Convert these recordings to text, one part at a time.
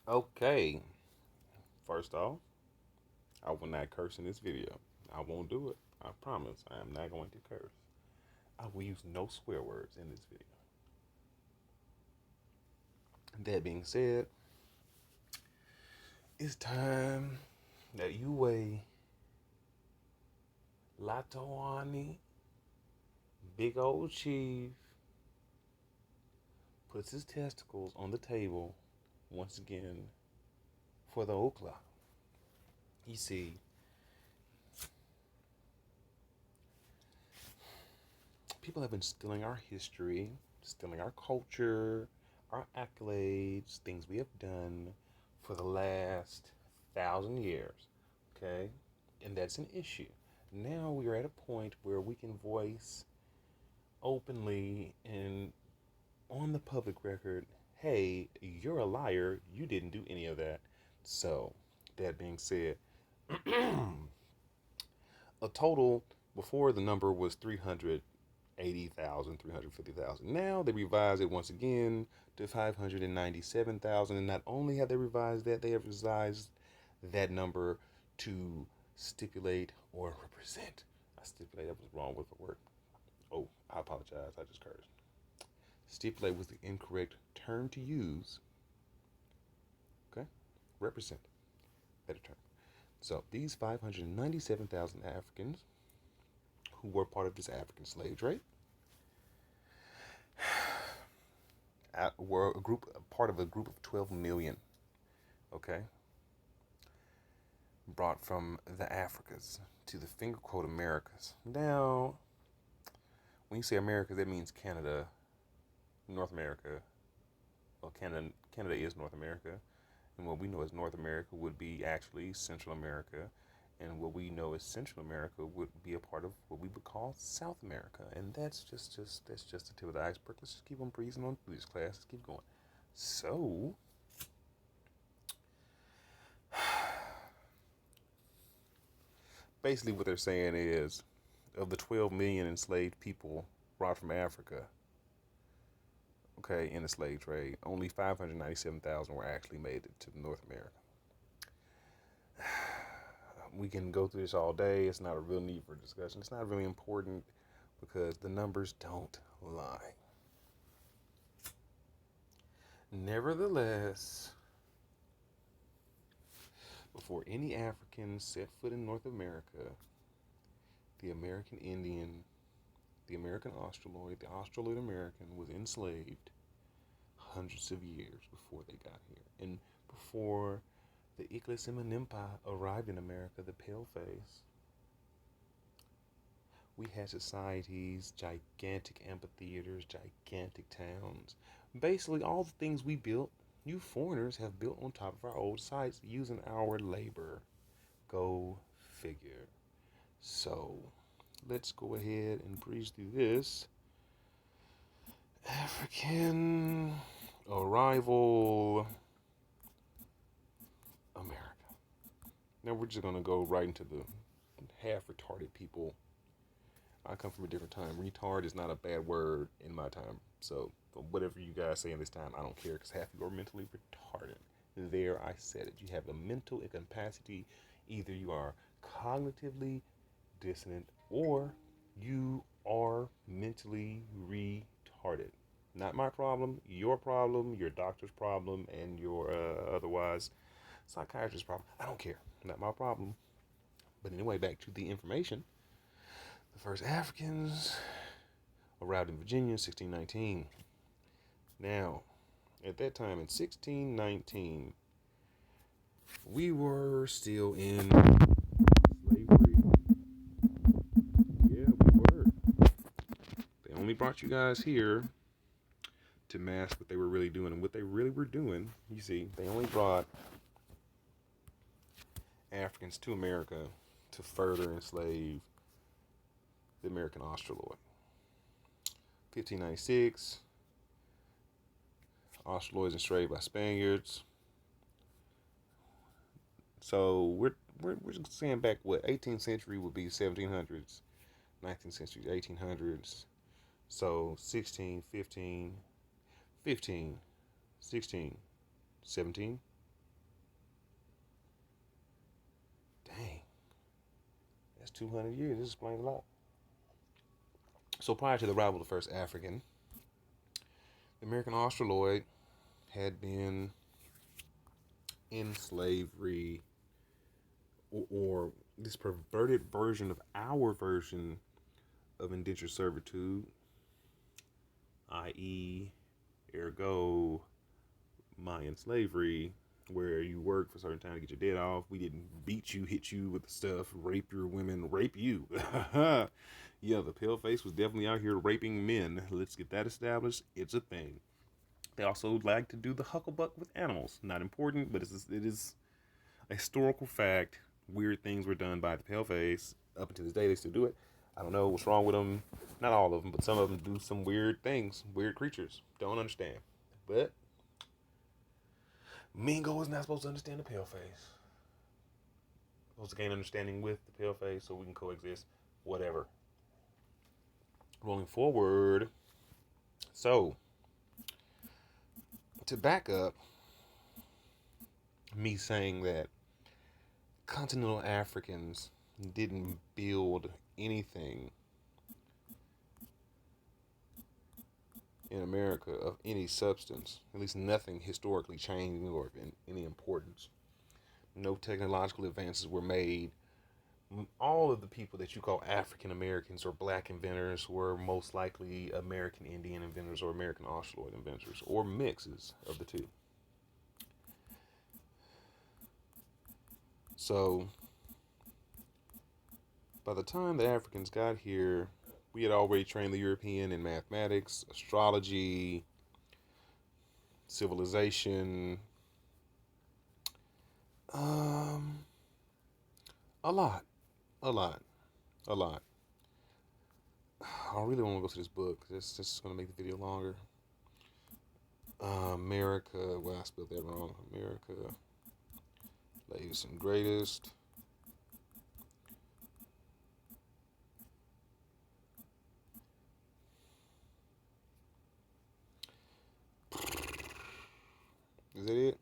Okay, first off, I will not curse in this video. I won't do it. I promise. I am not going to curse. I will use no swear words in this video. That being said, it's time that you weigh Latoani, big old chief, puts his testicles on the table once again for the Okla. You see, people have been stealing our history, stealing our culture, our accolades, things we have done for the last 1,000 years. Okay? And that's an issue. Now we are at a point where we can voice openly and on the public record, hey, you're a liar. You didn't do any of that. So, that being said, a total before the number was 380,000, 350,000. Now they revised it once again to 597,000. And not only have they revised that, they have revised that number to stipulate or represent. I stipulate, that was wrong with the word. Oh, I apologize. I just cursed. Stipulate was the incorrect term to use. Okay? Represent. Better term. So these 597,000 Africans who were part of this African slave trade were part of a group of 12 million, okay, brought from the Africas to the finger quote Americas. Now, when you say Americas, that means Canada, North America. Well, Canada is North America, and what we know as North America would be actually Central America, and what we know as Central America would be a part of what we would call South America, and that's just the tip of the iceberg. Let's just keep on breezing on through this class. Let's keep going. So, basically, what they're saying is, of the 12 million enslaved people brought from Africa, okay, in the slave trade, only 597,000 were actually made it to North America. We can go through this all day. It's not a real need for discussion. It's not really important because the numbers don't lie. Nevertheless, before any Africans set foot in North America, the American Indian, the American Australoid, the Australoid American was enslaved hundreds of years before they got here. And before the Iklesimanipa arrived in America, the paleface, we had societies, gigantic amphitheaters, gigantic towns. Basically, all the things we built, you foreigners have built on top of our old sites using our labor. Go figure. So, let's go ahead and breeze through this. African arrival America. Now we're just gonna go right into the half retarded people. I come from a different time. Retard is not a bad word in my time. So whatever you guys say in this time, I don't care because half of you are mentally retarded. There, I said it. You have a mental incapacity. Either you are cognitively dissonant or you are mentally retarded. Not my problem, your doctor's problem, and your otherwise psychiatrist's problem. I don't care. Not my problem. But anyway, back to the information. The first Africans arrived in Virginia in 1619. Now, at that time in 1619, we were still in slavery. Yeah, we were. They only brought you guys here to mask what they were really doing. And what they really were doing, you see, they only brought Africans to America to further enslave the American Australoid. 1596, Australoids enslaved by Spaniards. So we're just saying back what 18th century would be 1700s, 19th century 1800s. So 16, 15, 15, 16, 17. 200 years. This explains a lot. So prior to the arrival of the first African, the American Australoid had been in slavery, or this perverted version of our version of indentured servitude, i.e., ergo, Mayan slavery, where you work for a certain time to get your debt off. We didn't beat you, hit you with the stuff, rape your women, rape you. Yeah, the pale face was definitely out here raping men. Let's get that established. It's a thing. They also like to do the hucklebuck with animals. Not important, but it is a historical fact. Weird things were done by the pale face. Up until this day, they still do it. I don't know what's wrong with them. Not all of them, but some of them do some weird things. Weird creatures. Don't understand. But Mingo is not supposed to understand the pale face. Supposed to gain understanding with the pale face so we can coexist. Whatever. Rolling forward. So, to back up me saying that continental Africans didn't build anything in America of any substance, at least nothing historically changing or of any importance. No technological advances were made. All of the people that you call African Americans or black inventors were most likely American Indian inventors or American Australoid inventors, or mixes of the two. So, by the time the Africans got here, we had already trained the European in mathematics, astrology, civilization, a lot, a lot, a lot. I really want to go to this book. This is going to make the video longer. America, well, I spelled that wrong. America, latest and greatest. Is that it?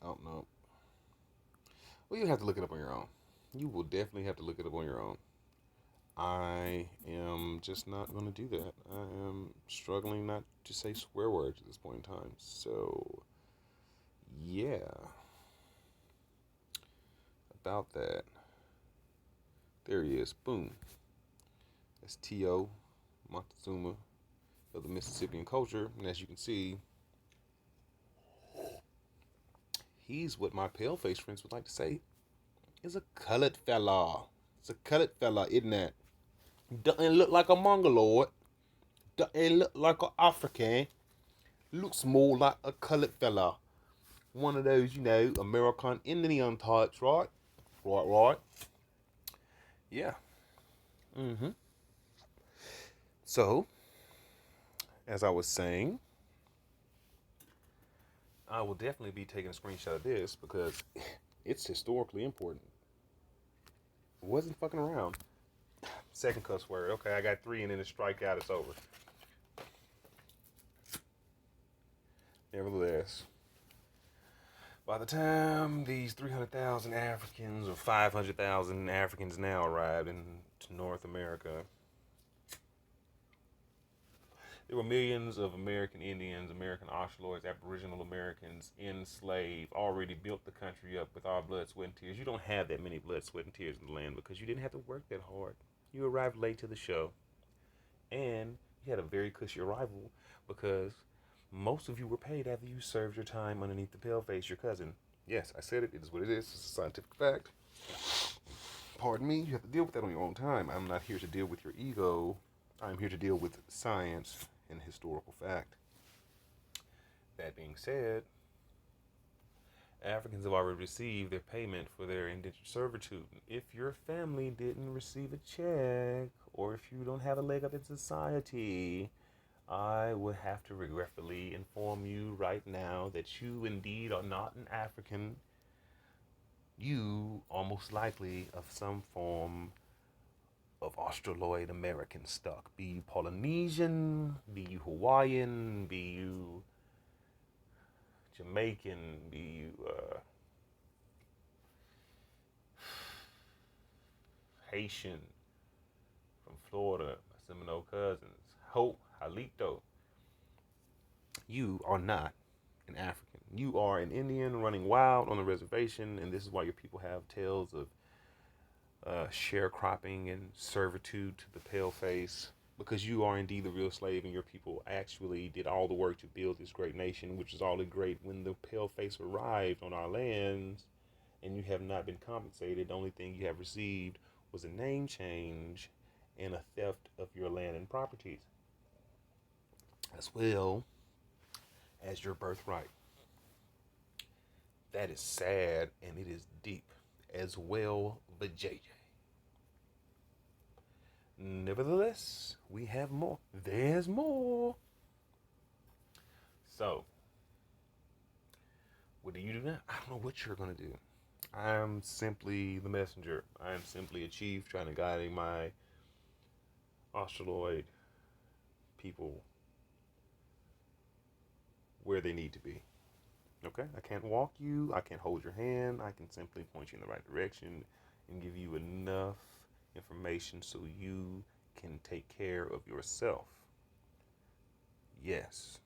I don't know. Well, you have to look it up on your own. You will definitely have to look it up on your own. I am just not going to do that. I am struggling not to say swear words at this point in time. So, yeah. About that. There he is. Boom. That's T.O. Montezuma of the Mississippian culture. And as you can see, he's what my pale-faced friends would like to say is a colored fella. It's a colored fella, isn't that? Doesn't look like a Mongoloid. Doesn't look like an African. Looks more like a colored fella. One of those, American Indian types, right? Right. Yeah. So, as I was saying, I will definitely be taking a screenshot of this because it's historically important. It wasn't fucking around. Second cuss word. Okay, I got 3 and then a strikeout, it's over. Nevertheless, by the time these 300,000 Africans or 500,000 Africans now arrived into North America, there were millions of American Indians, American Australoids, Aboriginal Americans enslaved, already built the country up with our blood, sweat, and tears. You don't have that many blood, sweat, and tears in the land because you didn't have to work that hard. You arrived late to the show. And you had a very cushy arrival because most of you were paid after you served your time underneath the paleface, your cousin. Yes, I said it. It is what it is. It's a scientific fact. Pardon me. You have to deal with that on your own time. I'm not here to deal with your ego. I'm here to deal with science and historical fact. That being said, Africans have already received their payment for their indentured servitude. If your family didn't receive a check, or if you don't have a leg up in society, I would have to regretfully inform you right now that you indeed are not an African. You are most likely of some form of Australoid American stock. Be you Polynesian, be you Hawaiian, be you Jamaican, be you Haitian from Florida, my Seminole cousins, Hope, Halito. You are not an African. You are an Indian running wild on a reservation, and this is why your people have tales of sharecropping and servitude to the paleface, because you are indeed the real slave, and your people actually did all the work to build this great nation, which is all the great. When the paleface arrived on our lands, and you have not been compensated, the only thing you have received was a name change and a theft of your land and properties, as well as your birthright. That is sad and it is deep, as well, Vijay. Nevertheless, we have more. There's more. So, what do you do now? I don't know what you're going to do. I'm simply the messenger. I am simply a chief trying to guide my Australoid people where they need to be. Okay? I can't walk you. I can't hold your hand. I can simply point you in the right direction and give you enough information so you can take care of yourself. Yes.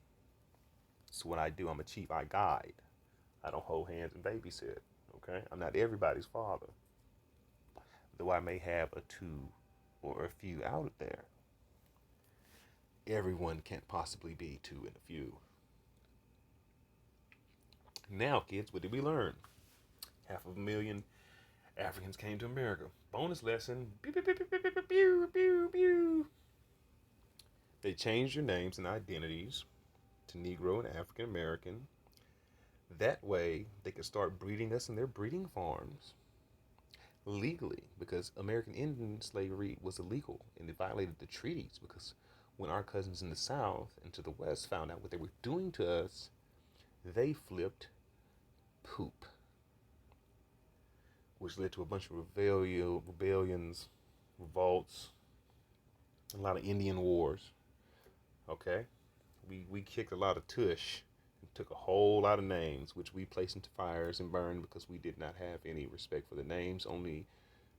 So what I do, I'm a chief. I guide. I don't hold hands and babysit. Okay? I'm not everybody's father. Though I may have a two or a few out there. Everyone can't possibly be two and a few. Now, kids, what did we learn? 500,000 Africans came to America. Bonus lesson. Pew, pew, pew, pew, pew, pew, pew, pew, pew. They changed your names and identities to Negro and African American. That way, they could start breeding us in their breeding farms legally, because American Indian slavery was illegal and it violated the treaties. Because when our cousins in the South and to the West found out what they were doing to us, they flipped poop, which led to a bunch of rebellions, revolts, a lot of Indian wars. Okay, we kicked a lot of tush and took a whole lot of names, which we placed into fires and burned because we did not have any respect for the names, only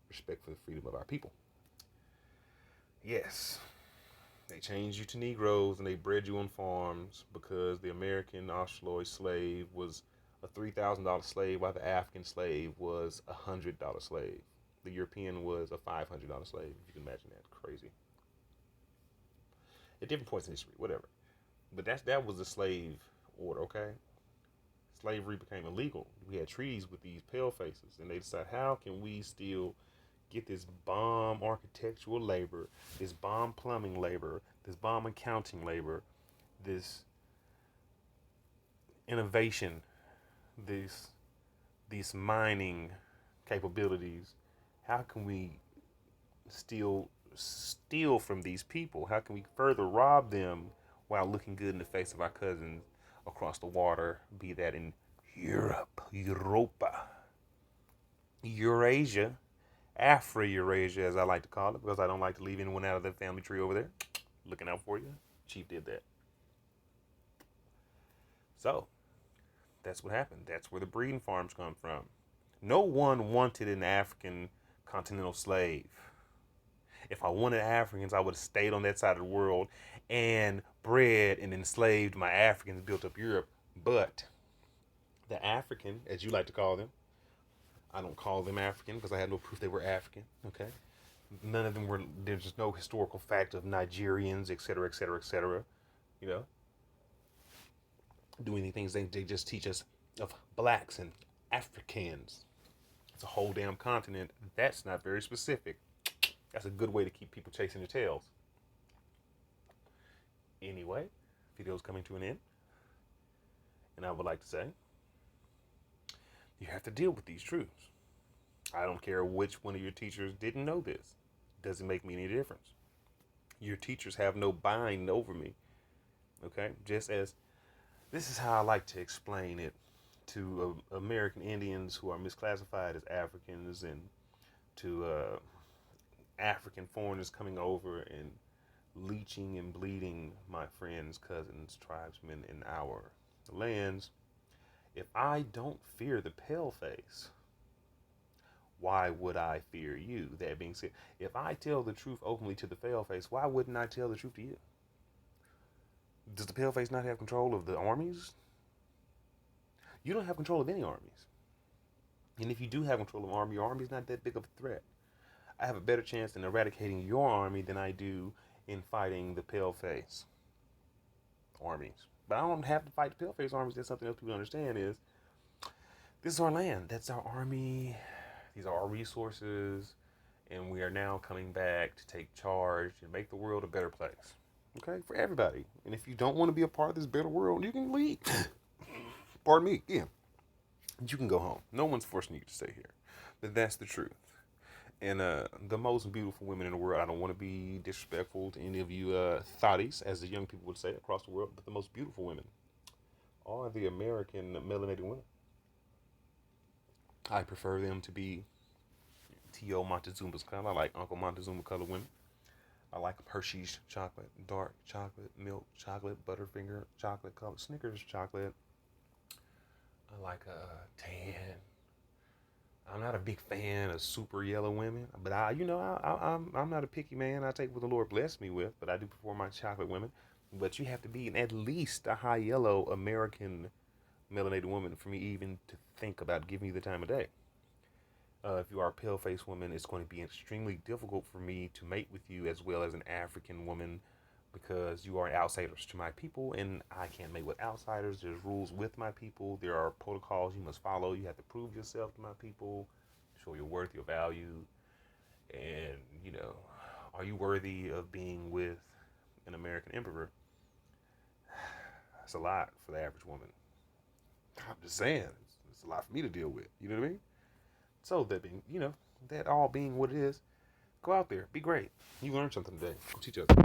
respect for the freedom of our people. Yes, they changed you to Negroes and they bred you on farms because the American Australoid slave was a $3,000 slave, while the African slave was a $100 slave. The European was a $500 slave, if you can imagine that. Crazy. At different points in history, whatever. But that was the slave order, okay? Slavery became illegal. We had treaties with these pale faces, and they decided, how can we still get this bomb architectural labor, this bomb plumbing labor, this bomb accounting labor, this innovation, these mining capabilities? How can we still steal from these people? How can we further rob them while looking good in the face of our cousins across the water, be that in Europe, Europa, Eurasia, Afro-Eurasia, as I like to call it, because I don't like to leave anyone out of that family tree over there. Looking out for you. Chief did that. So, that's what happened. That's where the breeding farms come from. No one wanted an African continental slave. If I wanted Africans, I would have stayed on that side of the world and bred and enslaved my Africans, built up Europe. But the African, as you like to call them, I don't call them African because I had no proof they were African, okay? None of them were, there's just no historical fact of Nigerians, etc., etc., etc., you know? Doing the things they just teach us of blacks and Africans. It's a whole damn continent. That's not very specific. That's a good way to keep people chasing their tails. Anyway, video's coming to an end. And I would like to say, you have to deal with these truths. I don't care which one of your teachers didn't know this. Doesn't make me any difference. Your teachers have no bind over me. Okay? Just as, this is how I like to explain it to American Indians who are misclassified as Africans, and to African foreigners coming over and leeching and bleeding my friends, cousins, tribesmen in our lands. If I don't fear the pale face, why would I fear you? That being said, if I tell the truth openly to the paleface, why wouldn't I tell the truth to you? Does the paleface not have control of the armies? You don't have control of any armies. And if you do have control of an army, your army is not that big of a threat. I have a better chance in eradicating your army than I do in fighting the paleface armies. But I don't have to fight the paleface armies. That's something else people understand is this is our land. That's our army. These are our resources. And we are now coming back to take charge and make the world a better place. Okay? For everybody. And if you don't want to be a part of this better world, you can leave. Pardon me. Yeah. You can go home. No one's forcing you to stay here. But that's the truth. And the most beautiful women in the world, I don't want to be disrespectful to any of you thotties, as the young people would say across the world, but the most beautiful women are the American melanated women. I prefer them to be T.O. Montezuma's color. I like Uncle Montezuma color women. I like Hershey's chocolate, dark chocolate, milk chocolate, Butterfinger chocolate color, Snickers chocolate. I like a tan. I'm not a big fan of super yellow women, but I'm not a picky man. I take what the Lord blessed me with, but I do prefer my chocolate women. But you have to be at least a high yellow American melanated woman for me even to think about giving you the time of day. If you are a pale faced woman, it's going to be extremely difficult for me to mate with you as well as an African woman because you are outsiders to my people and I can't mate with outsiders. There's rules with my people. There are protocols you must follow. You have to prove yourself to my people, show your worth, your value, and, are you worthy of being with an American emperor? That's a lot for the average woman. I'm just saying, it's a lot for me to deal with. You know what I mean? So that all being what it is, go out there, be great. You learned something today. Teach others.